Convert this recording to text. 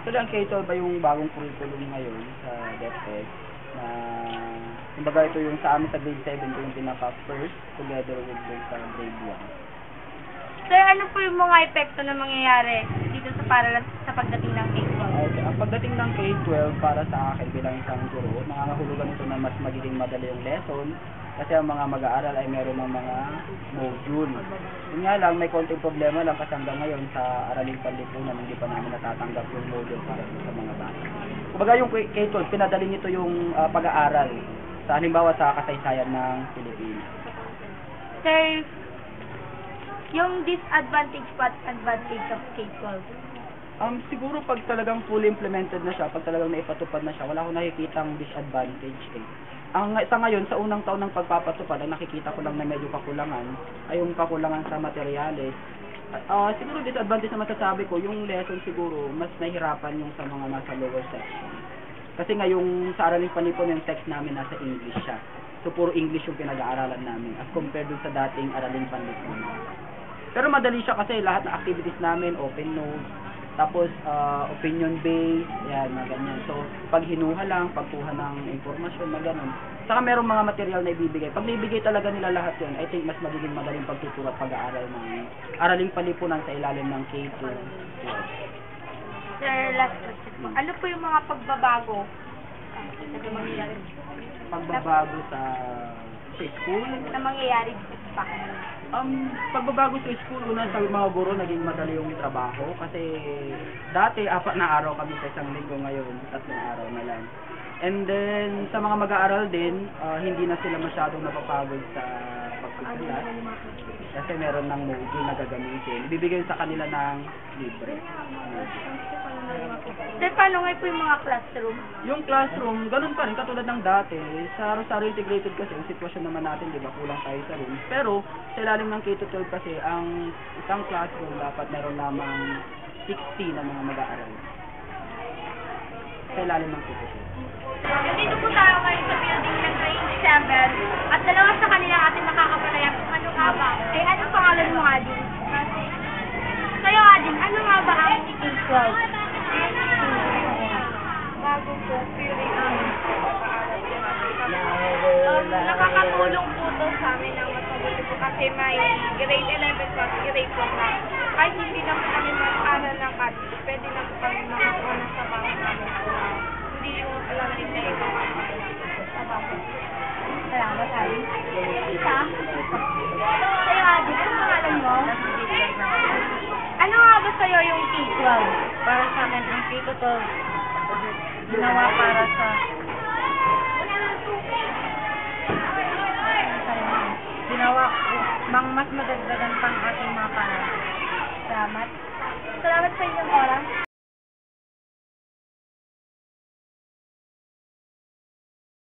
Actually, ang K-12 ay yung bagong curriculum ngayon sa DepEd na kumbaga ito yung sa amin sa grade 7 ito yung pinaka-first together with yung sa grade 1. Sir, ano po yung mga epekto na mangyayari dito sa paralan sa pagdating ng K-12? Okay. Ang pagdating ng K-12 para sa akin bilang isang guro, nangangahulugan ito na mas magiging madali yung lesson kasi ang mga mag-aaral ay meron ng mga module. Yun nga lang, may konting problema lang kasi hanggang ngayon sa Araling Panlipunan hindi pa namin natatanggap yung module para sa mga bata. Kumbaga yung K-12, pinadali nito yung pag-aaral sa halimbawa sa kasaysayan ng Pilipinas. Sir, yung disadvantage at advantage of K-12? Siguro pag talagang fully implemented na siya, pag talagang naipatupad na siya, wala akong nakikitang disadvantage eh. Sa ngayon, sa unang taon ng pagpapatupad, ang nakikita ko lang na medyo kakulangan ay yung kakulangan sa materyales. Siguro disadvantage na masasabi ko, yung lesson siguro, mas nahihirapan yung sa mga nasa lower section. Kasi nga yung sa Araling Panlipunan, yung text namin nasa English siya. So, puro English yung pinag-aaralan namin as compared dun sa dating araling panlipunan. Pero madali siya kasi lahat ng activities namin, open notes, tapos opinion-based, yan, mga ganyan. So, pag hinuha lang, pagkuha ng informasyon, mga ganun. Saka merong mga material na ibibigay. Pag naibigay talaga nila lahat yun, I think mas magiging madaling pagtuturo at pag-aaral ng araling palipunan sa ilalim ng K-12. Sir, last question po. Ano po yung mga pagbabago na mangyayari? Pagbabago sa school, Na mangyayari sa PAC? pagbabago sa school, una sa mga guro, naging madali yung trabaho. Kasi dati, 4 na araw kami sa isang linggo, ngayon 3 araw na lang. And then, sa mga mag-aaral din, hindi na sila masyadong napapagod sa pagkukulat. Kasi meron ng module na gagamitin. Ibibigay sa kanila ng libre. Sir, paano nga po yung mga classroom? Yung classroom, ganun pa rin, katulad ng dati. Sa Rosario Integrated kasi, yung sitwasyon naman natin, di ba, kulang tayo sa room. Pero, sa ilalim ng K-12 kasi, ang isang classroom dapat meron lamang 60 na mga mag-aaral. Sa ilalim ng K-12. Nandito po tayo ngayon sa building ng grade 7 at dalawa sa kanila ating makakapanayam kung ano nga ba. Eh, ano pangalan mo, Adin? Kayo, Adin, ano nga ba ang K-12? Bago po, feeling nakakatulong po to sa amin ng mas mabuti po kasi may grade 11 plus grade 12 na kahit hindi na po kami mag-aral ng college, pwede na po kami makakuha ng sabaw namin po. Hindi yung alam din na ibang sabaw. Salamat, Adin. Isa? Sa'yo, Adin, ano pangalan mo? Ano nga ba sa'yo yung K-12? Para sa akin, ang K-12 ginawa para sa ginawa mas madagdagan pang ating mga panahon. Salamat. Salamat sa inyong